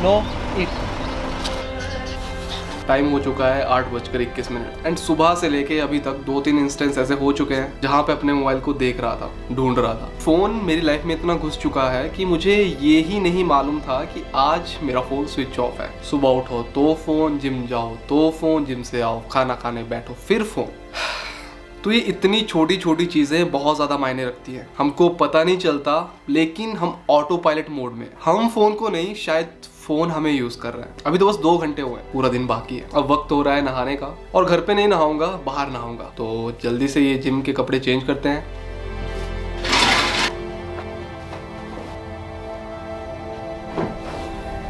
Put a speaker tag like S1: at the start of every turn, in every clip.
S1: No it time हो चुका है 8:21 एंड सुबह से लेके अभी तक 2-3 इंस्टेंस ऐसे हो चुके हैं जहां पे अपने मोबाइल को देख रहा था, ढूंढ रहा था। फोन मेरी लाइफ में इतना घुस चुका है कि मुझे ये ही नहीं मालूम था कि आज मेरा फोन स्विच ऑफ है। सुबह उठो तो फोन, जिम जाओ तो फोन, जिम से आओ, खाना खाने बैठो फिर फोन। तो ये इतनी छोटी छोटी चीजें बहुत ज्यादा मायने रखती हैं। हमको पता नहीं चलता, लेकिन हम ऑटो पायलट मोड में, हम फोन को नहीं, शायद फोन हमें यूज कर रहा है। अभी तो बस 2 घंटे हुए हैं, पूरा दिन बाकी है। अब वक्त हो रहा है नहाने का, और घर पे नहीं नहाऊंगा, बाहर नहाऊंगा। तो जल्दी से ये जिम के कपड़े चेंज करते हैं।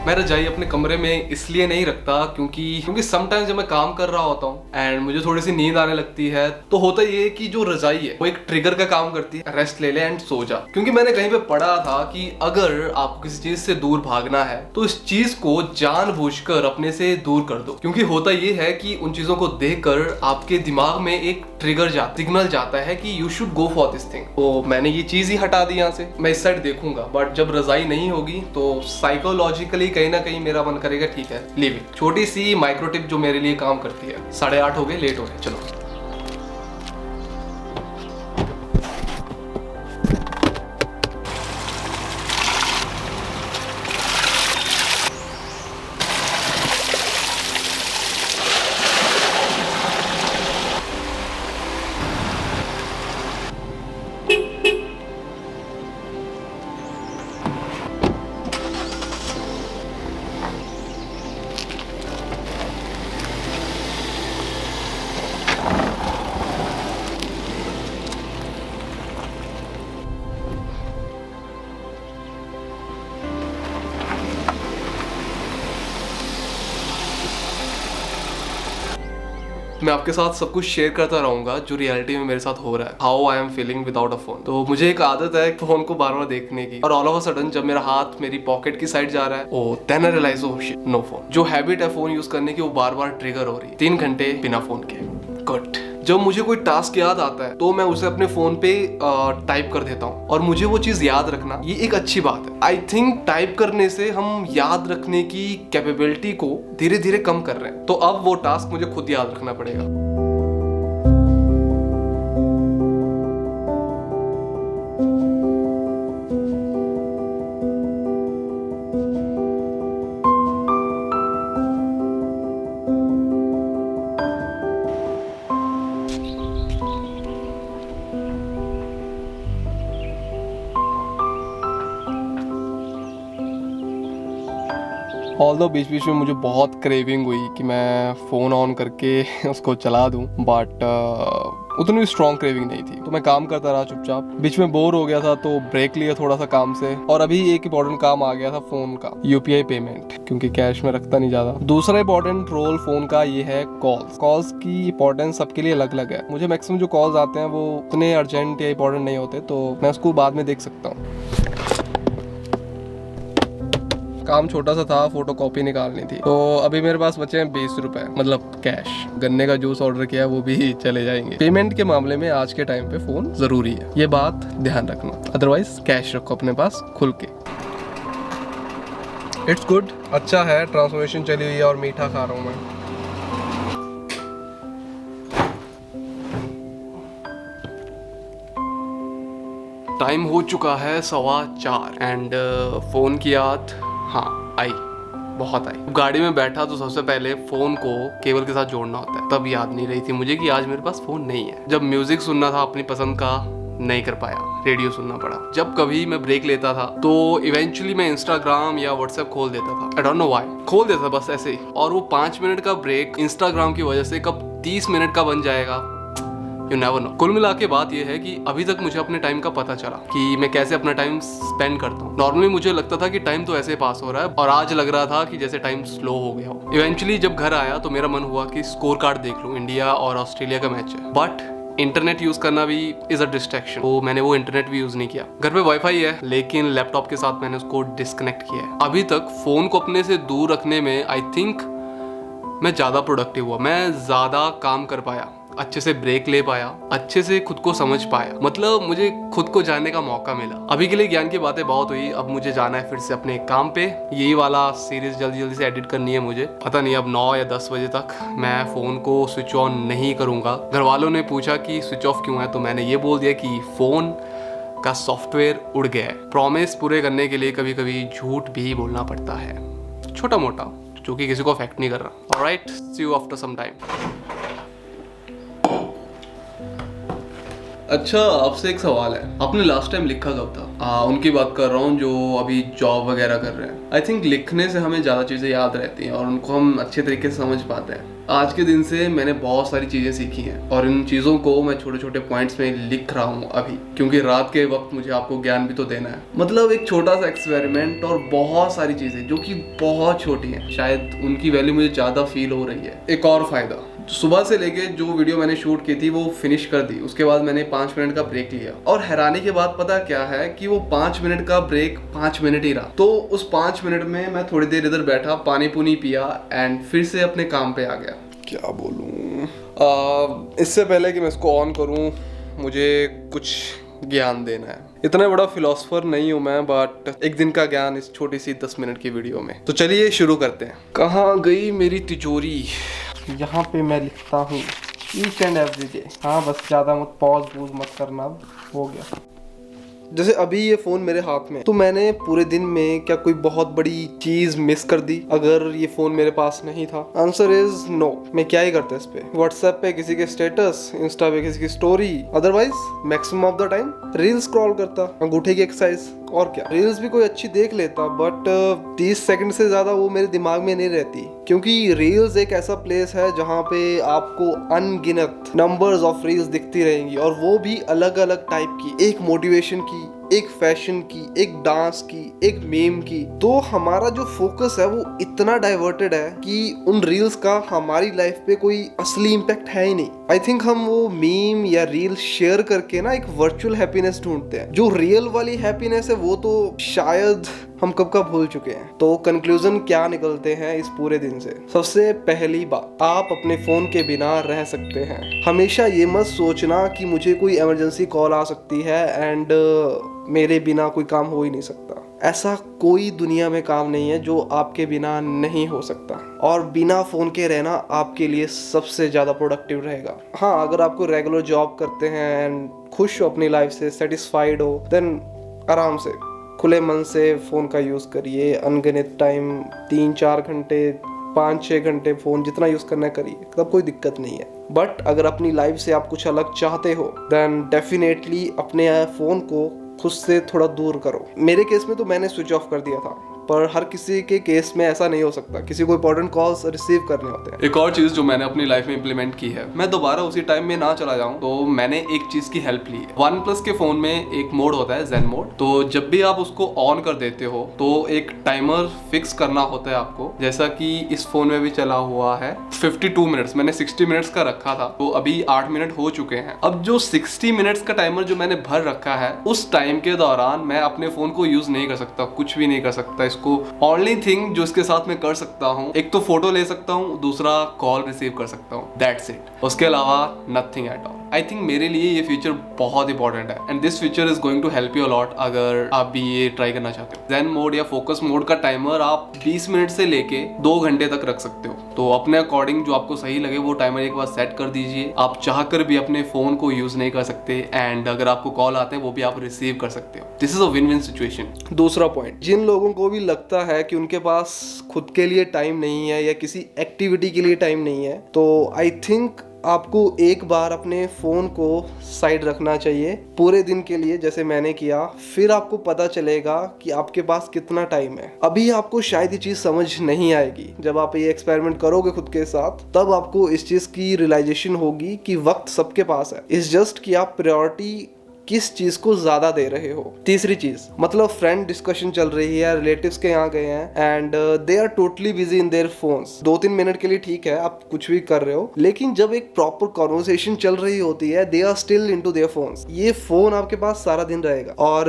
S1: मैं रजाई अपने कमरे में इसलिए नहीं रखता क्योंकि समटाइम्स जब मैं काम कर रहा होता हूँ एंड मुझे थोड़ी सी नींद आने लगती है, तो होता ये कि जो रजाई है वो एक ट्रिगर का काम करती है, रेस्ट ले ले एंड सो जा। क्योंकि मैंने कहीं पे पढ़ा था कि अगर आपको किसी चीज से दूर भागना है तो इस चीज को जानबूझकर अपने से दूर कर दो। क्योंकि होता ये है कि उन चीजों को देखकर आपके दिमाग में एक सिग्नल जाता है कि you should go for this thing. तो मैंने ये चीज ही हटा दी यहाँ से। मैं इस साइड देखूंगा, बट जब रजाई नहीं होगी तो साइकोलॉजिकली कहीं ना कहीं मेरा मन करेगा ठीक है लीव इट। छोटी सी माइक्रो टिप जो मेरे लिए काम करती है। 8:30 हो गए, लेट हो गए, चलो। मैं आपके साथ सब कुछ शेयर करता रहूंगा जो रियलिटी में मेरे साथ हो रहा है, how I am feeling without a phone. तो मुझे एक आदत है फोन को बार बार देखने की, और ऑल ऑफ अ सडन जब मेरा हाथ मेरी पॉकेट की साइड जा रहा है, oh then I realize oh shit, no phone. जो हैबिट है फोन यूज करने की वो बार बार ट्रिगर हो रही है। 3 घंटे बिना फोन के, गुड। जब मुझे कोई टास्क याद आता है तो मैं उसे अपने फोन पे टाइप कर देता हूँ, और मुझे वो चीज याद रखना ये एक अच्छी बात है। आई थिंक टाइप करने से हम याद रखने की कैपेबिलिटी को धीरे धीरे कम कर रहे हैं। तो अब वो टास्क मुझे खुद याद रखना पड़ेगा। ऑल्दो बीच बीच में मुझे बहुत क्रेविंग हुई कि मैं फ़ोन ऑन करके उसको चला दूं, बट उतनी स्ट्रॉन्ग क्रेविंग नहीं थी। तो मैं काम करता रहा चुपचाप। बीच में बोर हो गया था तो ब्रेक लिया थोड़ा सा काम से, और अभी एक इंपॉर्टेंट काम आ गया था फ़ोन का, यूपीआई पेमेंट, क्योंकि कैश में रखता नहीं ज़्यादा। दूसरा इंपॉर्टेंट रोल फ़ोन का ये है कॉल्स की इंपॉर्टेंस सबके लिए अलग अलग है। मुझे मैक्सिमम जो कॉल्स आते हैं वो उतने अर्जेंट या इंपॉर्टेंट नहीं होते, तो मैं उसको बाद में देख सकता हूँ। काम छोटा सा था, फोटो कॉपी निकालनी थी। तो अभी मेरे पास बचे हैं 20 रुपए, मतलब कैश। गन्ने का जूस ऑर्डर किया, वो भी चले जाएंगे। पेमेंट के मामले में आज के टाइम पे फोन जरूरी है, ये बात ध्यान रखना। अदरवाइज कैश रखो अपने पास खुल के। इट्स गुड, अच्छा है, ट्रांसफॉर्मेशन चली हुई है और मीठा खा रहा हूँ मैं। टाइम हो चुका है 4:15 एंड फोन की याद हाँ आई, बहुत आई। गाड़ी में बैठा तो सबसे पहले फोन को केबल के साथ जोड़ना होता है। तब याद नहीं रही थी मुझे कि आज मेरे पास फोन नहीं है। जब म्यूजिक सुनना था अपनी पसंद का, नहीं कर पाया, रेडियो सुनना पड़ा। जब कभी मैं ब्रेक लेता था तो इवेंचुअली मैं इंस्टाग्राम या व्हाट्सएप खोल देता था। आई डोंट नो व्हाई, खोल देता बस ऐसे ही। और वो 5 मिनट का ब्रेक इंस्टाग्राम की वजह से कब 30 मिनट का बन जाएगा, यू नेवर नो। कुल मिला के बात यह है कि अभी तक मुझे अपने टाइम का पता चला कि मैं कैसे अपना टाइम स्पेंड करता हूँ। नॉर्मली मुझे लगता था कि टाइम तो ऐसे पास हो रहा है, और आज लग रहा था कि जैसे टाइम स्लो हो गया हो। इवेंचुअली जब घर आया तो मेरा मन हुआ कि स्कोर कार्ड देख लूं, इंडिया और ऑस्ट्रेलिया का मैच है। बट इंटरनेट यूज करना भी इज अ डिस्ट्रैक्शन, तो मैंने वो इंटरनेट भी यूज नहीं किया। घर पे वाईफाई है लेकिन लैपटॉप के साथ मैंने उसको डिस्कनेक्ट किया है। अभी तक फोन को अपने से दूर रखने में आई थिंक मैं ज्यादा प्रोडक्टिव हुआ, मैं ज्यादा काम कर पाया, अच्छे से ब्रेक ले पाया, अच्छे से खुद को समझ पाया, मतलब मुझे खुद को जानने का मौका मिला। अभी के लिए ज्ञान की बातें बहुत हुई, अब मुझे जाना है फिर से अपने काम पे। यही वाला सीरीज जल्दी जल्दी से एडिट करनी है मुझे। पता नहीं अब 9 या 10 बजे तक मैं फोन को स्विच ऑन नहीं करूंगा। घर वालों ने पूछा कि स्विच ऑफ क्यों है, तो मैंने ये बोल दिया कि फोन का सॉफ्टवेयर उड़ गया है। प्रॉमिस पूरे करने के लिए कभी कभी झूठ भी बोलना पड़ता है, छोटा मोटा, जो कि किसी को अफेक्ट नहीं कर रहा। Alright, see you after some time. अच्छा, आपसे एक सवाल है, आपने लास्ट टाइम लिखा कब था? उनकी बात कर रहा हूँ जो अभी जॉब वगैरह कर रहे हैं। आई थिंक लिखने से हमें ज़्यादा चीज़ें याद रहती हैं और उनको हम अच्छे तरीके से समझ पाते हैं। आज के दिन से मैंने बहुत सारी चीज़ें सीखी हैं और इन चीज़ों को मैं छोटे छोटे पॉइंट्स में लिख रहा हूँ अभी, क्योंकि रात के वक्त मुझे आपको ज्ञान भी तो देना है। मतलब एक छोटा सा एक्सपेरिमेंट और बहुत सारी चीज़ें जो कि बहुत छोटी हैं, शायद उनकी वैल्यू मुझे ज़्यादा फील हो रही है। एक और फायदा, सुबह से लेके जो वीडियो मैंने शूट की थी वो फिनिश कर दी, उसके बाद मैंने 5 मिनट का ब्रेक लिया और हैरानी के बाद पता क्या है कि वो 5 मिनट का ब्रेक 5 मिनट ही रहा। तो उस 5 मिनट में मैं थोड़ी देर इधर बैठा, पानी पुनी पिया एंड फिर से अपने काम पे आ गया। क्या बोलूं, इससे पहले कि मैं इसको ऑन करूं मुझे कुछ ज्ञान देना है। इतना बड़ा फिलोसोफर नहीं हूं मैं, बट एक दिन का ज्ञान इस छोटी सी 10 मिनट की वीडियो में। तो चलिए शुरू करते हैं। कहाँ गई मेरी तिजोरी? यहाँ पे मैं लिखता हूँ ईच एंड एवरी डे। हाँ बस ज़्यादा मत पॉज वूज मत करना, अब हो गया। जैसे अभी ये फोन मेरे हाथ में, तो मैंने पूरे दिन में क्या कोई बहुत बड़ी चीज मिस कर दी अगर ये फोन मेरे पास नहीं था? Answer is no. मैं क्या ही करता इस पे, व्हाट्सएप पे किसी के स्टेटस, इंस्टा पे किसी की story, otherwise maximum of the time reel scroll करता, अंगूठे की एक्सरसाइज। और क्या, रील्स भी कोई अच्छी देख लेता, बट 30 सेकंड से ज्यादा वो मेरे दिमाग में नहीं रहती, क्योंकि रील्स एक ऐसा प्लेस है जहाँ पे आपको अनगिनत नंबर्स ऑफ रील्स दिखती रहेंगी और वो भी अलग अलग टाइप की, एक मोटिवेशन की, एक फैशन की, एक डांस की, एक मीम की। तो हमारा जो फोकस है वो इतना डाइवर्टेड है कि उन रील्स का हमारी लाइफ पे कोई असली इम्पैक्ट है ही नहीं। आई थिंक हम वो मीम या रील शेयर करके ना एक वर्चुअल हैप्पीनेस ढूंढते हैं, जो रियल वाली हैप्पीनेस है वो तो शायद हम कब का भूल चुके हैं। तो कंक्लूजन क्या निकलते हैं इस पूरे दिन से? सबसे पहली बात, आप अपने फोन के बिना रह सकते हैं। हमेशा ये मत सोचना कि मुझे कोई इमरजेंसी कॉल आ सकती है एंड मेरे बिना कोई काम हो ही नहीं सकता। ऐसा कोई दुनिया में काम नहीं है जो आपके बिना नहीं हो सकता, और बिना फोन के रहना आपके लिए सबसे ज्यादा प्रोडक्टिव रहेगा। हाँ, अगर आपको रेगुलर जॉब करते हैं एंड खुश हो अपनी लाइफ से, सेटिस्फाइड हो, देन आराम से खुले मन से फोन का यूज करिए। अनगिनत टाइम, 3-4 घंटे, 5-6 घंटे फोन जितना यूज करना है करिए, तब कोई दिक्कत नहीं है। बट अगर अपनी लाइफ से आप कुछ अलग चाहते हो, देन डेफिनेटली अपने फोन को खुद से थोड़ा दूर करो। मेरे केस में तो मैंने स्विच ऑफ कर दिया था, पर हर किसी के केस में ऐसा नहीं हो सकता, किसी को इंपॉर्टेंट कॉल्स रिसीव करने होते हैं। एक और चीज जो मैंने अपनी लाइफ में इंप्लीमेंट की है, मैं दोबारा उसी टाइम में ना चला जाऊं, तो मैंने एक चीज की हेल्प ली है। OnePlus के फोन में एक मोड होता है zen मोड, तो जब भी आप उसको ऑन कर देते हो तो एक टाइमर फिक्स करना होता है आपको, जैसा कि इस फोन में भी चला हुआ है 52 मिनट्स। मैंने 60 मिनट्स का रखा था, तो अभी 8 मिनट हो चुके हैं। अब जो 60 मिनट्स का टाइमर जो मैंने भर रखा है, उस टाइम के दौरान मैं अपने फोन को यूज नहीं कर सकता, कुछ भी नहीं कर सकता। इसको ओनली थिंग जो इसके साथ मैं कर सकता हूँ, एक तो फोटो ले सकता हूँ, दूसरा कॉल रिसीव कर सकता हूँ, दैट्स इट। उसके अलावा nothing at all. I think मेरे लिए ये फीचर बहुत इंपॉर्टेंट है and this feature is going to help you a lot अगर आप भी ये ट्राई करना चाहते हो। zen मोड या फोकस मोड का टाइमर आप 20 मिनट से लेके 2 घंटे तक रख सकते हो, तो अपने अकॉर्डिंग जो आपको सही लगे वो टाइमर एक बार सेट कर दीजिए। आप चाहकर भी अपने फोन को यूज नहीं कर सकते एंड अगर आपको कॉल आते हैं वो भी आप रिसीव कर सकते हो। This is a win win situation. दूसरा पॉइंट, जिन लोगों को भी लगता है कि उनके पास खुद के लिए टाइम नहीं है या किसी एक्टिविटी के लिए टाइम नहीं है, तो आई थिंक आपको एक बार अपने फोन को साइड रखना चाहिए पूरे दिन के लिए, जैसे मैंने किया। फिर आपको पता चलेगा कि आपके पास कितना टाइम है। अभी आपको शायद ये चीज समझ नहीं आएगी, जब आप ये एक्सपेरिमेंट करोगे खुद के साथ, तब आपको इस चीज की रियलाइजेशन होगी कि वक्त सबके पास है। इट्स जस्ट कि आप प्रायोरिटी
S2: किस चीज को ज्यादा दे रहे हो। तीसरी चीज, मतलब फ्रेंड डिस्कशन चल रही है या रिलेटिव्स के यहाँ गए हैं and they are totally busy in their phones. 2-3 minute के लिए ठीक है, आप कुछ भी कर रहे हो, लेकिन जब एक प्रॉपर कॉन्वर्सेशन चल रही होती है, they are still into their phones. ये फोन आपके पास सारा दिन रहेगा, और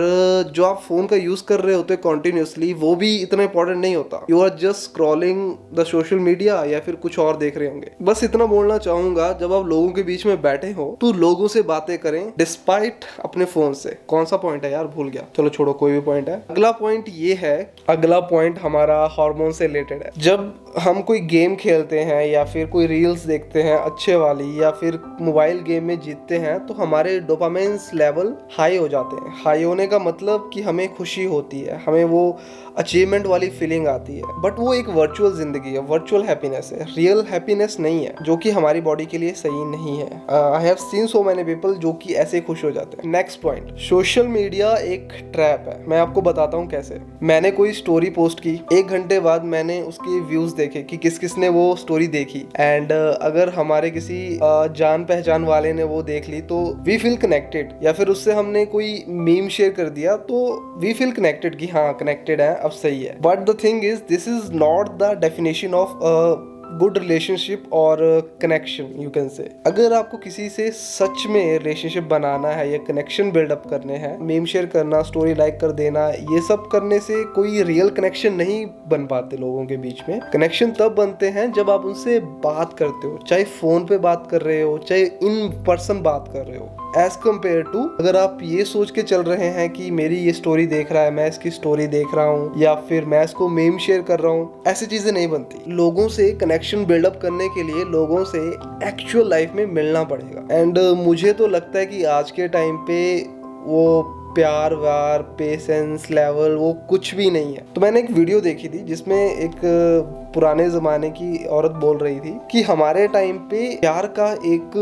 S2: जो आप फोन का यूज कर रहे होते कॉन्टिन्यूसली, वो भी इतना इंपॉर्टेंट नहीं होता। You are just scrolling the social media या फिर कुछ और देख रहे होंगे। बस इतना बोलना चाहूंगा, जब आप लोगों के बीच में बैठे हो तो लोगों से बातें करें डिस्पाइट अपने फोन से। कौन सा पॉइंट है यार, भूल गया, चलो छोड़ो, कोई भी पॉइंट है। अगला पॉइंट ये है, अगला पॉइंट हमारा हार्मोन से रिलेटेड है। जब हम कोई गेम खेलते हैं या फिर कोई रील्स देखते हैं अच्छे वाली, या फिर मोबाइल गेम में जीतते हैं, तो हमारे डोपामाइन लेवल हाई हो जाते हैं। हाई होने का मतलब कि हमें खुशी होती है, हमें वो अचीवमेंट वाली फीलिंग आती है, बट वो एक वर्चुअल जिंदगी है, वर्चुअल हैप्पीनेस है, रियल हैप्पीनेस नहीं है, जो कि हमारी बॉडी के लिए सही नहीं है। I have seen so many people जो कि ऐसे खुश हो जाते हैं। नेक्स्ट पॉइंट, सोशल मीडिया एक ट्रैप है। मैं आपको बताता हूँ कैसे। मैंने कोई स्टोरी पोस्ट की, 1 घंटे बाद मैंने उसके व्यूज देखे कि किस किस ने वो स्टोरी देखी, एंड अगर हमारे किसी जान पहचान वाले ने वो देख ली तो वी फील कनेक्टेड, या फिर उससे हमने कोई मीम शेयर कर दिया तो वी फील कनेक्टेड कि हाँ कनेक्टेड है, अब सही है। But the thing is, this is not the definition of good relationship और कनेक्शन, यू कैन से। अगर आपको किसी से सच में रिलेशनशिप बनाना है या कनेक्शन बिल्डअप करने हैं, मीम शेयर करना, स्टोरी लाइक कर देना, ये सब करने से कोई रियल कनेक्शन नहीं बन पाते लोगों के बीच में। कनेक्शन तब बनते हैं जब आप उनसे बात करते हो, चाहे फोन पे बात कर रहे हो, चाहे इन पर्सन बात कर रहे हो, एज कम्पेयर टू अगर आप ये सोच के चल रहे हैं कि मेरी ये स्टोरी देख रहा है, मैं इसकी स्टोरी देख रहा हूँ, या फिर मैं इसको मीम शेयर कर रहा हूँ। ऐसी चीजें नहीं बनती। लोगों से कनेक्शन बिल्डअप करने के लिए लोगों से एक्चुअल लाइफ में मिलना पड़ेगा। एंड मुझे तो लगता है कि आज के टाइम पे वो प्यार वार, पेशेंस लेवल, वो कुछ भी नहीं है। तो मैंने एक वीडियो देखी थी जिसमें एक पुराने जमाने की औरत बोल रही थी कि हमारे टाइम पे प्यार का एक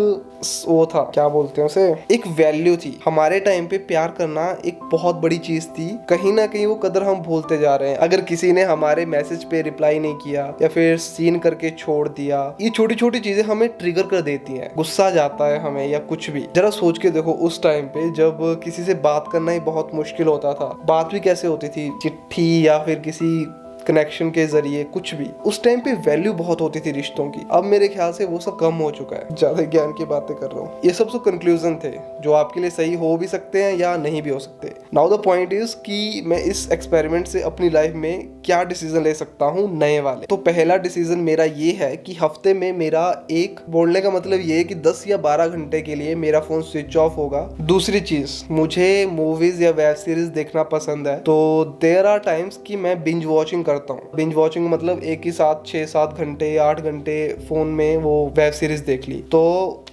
S2: वो था, क्या बोलते हैं उसे, एक वैल्यू थी। हमारे टाइम पे प्यार करना एक बहुत बड़ी चीज थी। कहीं ना कहीं वो कदर हम भूलते जा रहे हैं। अगर किसी ने हमारे मैसेज पे रिप्लाई नहीं किया या फिर सीन करके छोड़ दिया, ये छोटी छोटी चीजें हमें ट्रिगर कर देती हैं, गुस्सा जाता है हमें या कुछ भी। जरा सोच के देखो, उस टाइम पे जब किसी से बात करना ही बहुत मुश्किल होता था, बात भी कैसे होती थी, चिट्ठी या फिर किसी कनेक्शन के जरिए, कुछ भी। उस टाइम पे वैल्यू बहुत होती थी रिश्तों की। अब मेरे ख्याल से वो सब कम हो चुका है। ज्यादा ज्ञान की बातें कर रहा हूँ। ये सब कंक्लूजन थे जो आपके लिए सही हो भी सकते हैं या नहीं भी हो सकते। नाउ द पॉइंट इज कि मैं इस एक्सपेरिमेंट से अपनी लाइफ में क्या डिसीजन ले सकता हूँ नए वाले। तो पहला डिसीजन मेरा ये है कि हफ्ते में मेरा एक, बोलने का मतलब ये है कि 10 या 12 घंटे के लिए मेरा फोन स्विच ऑफ होगा। दूसरी चीज, मुझे मूवीज या वेब सीरीज देखना पसंद है, तो देयर आर टाइम्स कि मैं बिंज वॉचिंग करता हूँ। बिंज वॉचिंग मतलब एक ही साथ 6-7 घंटे, 8 घंटे फोन में वो वेब सीरीज देख ली। तो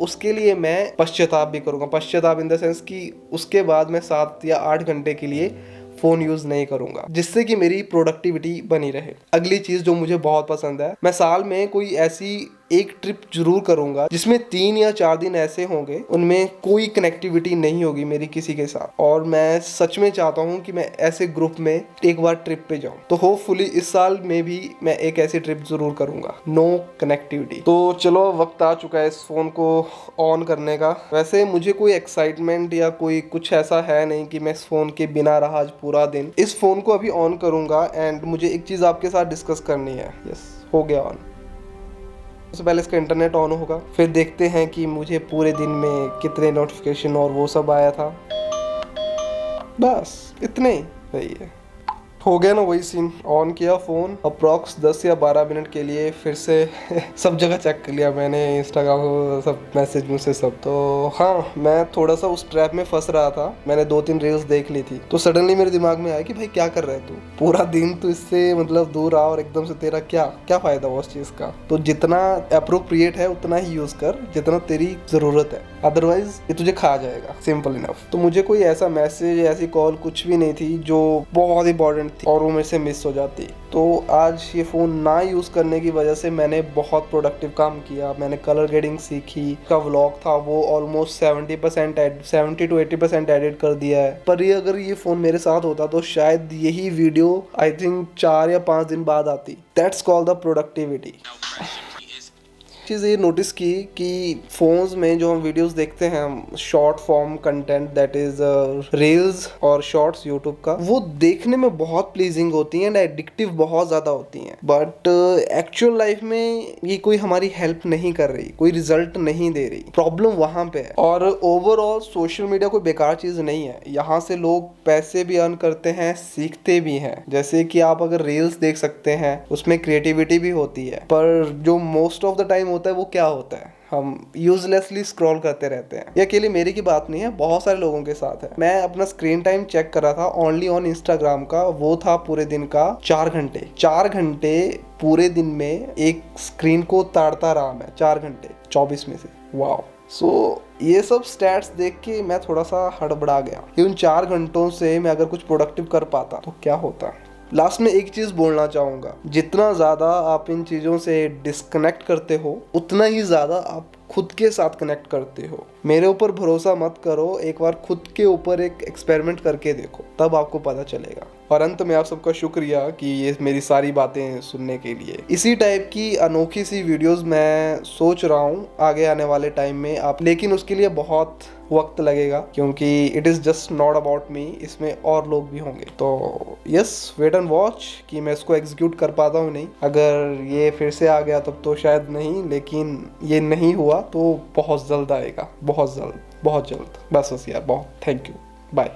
S2: उसके लिए मैं पश्चाताप भी करूंगा। पश्चाताप इन द सेंस कि उसके बाद मैं 7 या 8 घंटे के लिए फोन यूज नहीं करूंगा, जिससे कि मेरी प्रोडक्टिविटी बनी रहे। अगली चीज जो मुझे बहुत पसंद है, मैं साल में कोई ऐसी एक ट्रिप जरूर करूंगा जिसमें 3 या 4 दिन ऐसे होंगे उनमें कोई कनेक्टिविटी नहीं होगी मेरी किसी के साथ। और मैं सच में चाहता हूं कि मैं ऐसे ग्रुप में एक बार ट्रिप पे जाऊं। तो होपफुली इस साल में भी मैं एक ऐसी ट्रिप जरूर करूंगा, नो कनेक्टिविटी। तो चलो, वक्त आ चुका है इस फोन को ऑन करने का। वैसे मुझे कोई एक्साइटमेंट या कोई कुछ ऐसा है नहीं कि मैं इस फोन के बिना रहा आज पूरा दिन। इस फोन को अभी ऑन करूंगा एंड मुझे एक चीज आपके साथ डिस्कस करनी है। यस, हो गया ऑन। सबसे पहले इसका इंटरनेट ऑन होगा, फिर देखते हैं कि मुझे पूरे दिन में कितने नोटिफिकेशन और वो सब आया था। बस इतने ही, सही है, हो गया ना वही सीन। ऑन किया फोन, अप्रॉक्स 10 या 12 मिनट के लिए फिर से सब जगह चेक कर लिया मैंने, इंस्टाग्राम सब मैसेज मुझसे सब। तो हाँ, मैं थोड़ा सा उस ट्रैप में फंस रहा था। मैंने 2-3 रील्स देख ली थी, तो सडनली मेरे दिमाग में आया कि भाई क्या कर रहा है तू, पूरा दिन तो इससे मतलब दूर रहा और एकदम से तेरा क्या फायदा हुआ उस चीज का। तो जितना अप्रोप्रिएट है उतना ही यूज कर जितना तेरी जरूरत है, अदरवाइज ये तुझे खा जाएगा, सिंपल इनफ। तो मुझे कोई ऐसा मैसेज, ऐसी कॉल कुछ भी नहीं थी जो बहुत इंपॉर्टेंट थी और वो मेरे से मिस हो जाती। तो आज ये फ़ोन ना यूज़ करने की वजह से मैंने बहुत प्रोडक्टिव काम किया। मैंने कलर ग्रेडिंग सीखी, का व्लॉग था वो ऑलमोस्ट 70 to 80% एडिट कर दिया है। पर ये अगर ये फ़ोन मेरे साथ होता तो शायद यही वीडियो आई थिंक 4 या 5 दिन बाद आती। That's called the productivity. चीज़ ये नोटिस की कि फोन्स में जो हम वीडियोस देखते हैं, हम short form content that is reels और शॉर्ट्स यूट्यूब का, वो देखने में बहुत प्लीजिंग होती हैं एंड एडिक्टिव बहुत ज़्यादा होती हैं, बट एक्चुअल लाइफ में ये कोई हमारी हेल्प नहीं कर रही, कोई रिजल्ट नहीं दे रही। प्रॉब्लम वहाँ पे है। और ओवरऑल सोशल मीडिया कोई बेकार चीज़ नहीं है, यहाँ से लोग पैसे भी अर्न करते हैं, सीखते भी हैं। जैसे कि आप अगर रील्स देख सकते हैं, उसमें क्रिएटिविटी भी होती है, पर जो मोस्ट ऑफ द टाइम होता है वो क्या होता है, हम यूजलेसली स्क्रॉल करते रहते हैं। ये अकेले मेरी की बात नहीं है, बहुत सारे लोगों के साथ है। मैं अपना स्क्रीन टाइम चेक कर रहा था ओनली ऑन इंस्टाग्राम का, वो था पूरे दिन का 4 घंटे। 4 घंटे पूरे दिन में एक स्क्रीन को ताड़ता रहा मैं, 4 घंटे 24 में से। वाओ। सो ये सब स्टैट्स देख के मैं थोड़ा सा हड़बड़ा गया कि उन 4 घंटों से मैं अगर कुछ प्रोडक्टिव कर पाता तो क्या होता। लास्ट में एक चीज बोलना चाहूंगा, जितना ज्यादा आप इन चीजों से डिस्कनेक्ट करते हो, उतना ही ज्यादा आप खुद के साथ कनेक्ट करते हो। मेरे ऊपर भरोसा मत करो, एक बार खुद के ऊपर एक एक्सपेरिमेंट करके देखो, तब आपको पता चलेगा। और अंत में आप सबका शुक्रिया कि ये मेरी सारी बातें सुनने के लिए। इसी टाइप की अनोखी सी वीडियोस मैं सोच रहा हूँ आगे आने वाले टाइम में आप, लेकिन उसके लिए बहुत वक्त लगेगा, क्योंकि it is just not about me, इसमें और लोग भी होंगे। तो यस, वेट एंड वॉच कि मैं इसको एग्जीक्यूट कर पाता हूँ नहीं। अगर ये फिर से आ गया तब तो शायद नहीं, लेकिन ये नहीं हुआ तो बहुत जल्द आएगा, बहुत जल्द, बहुत जल्द। बस यार, बहुत थैंक यू, बाय।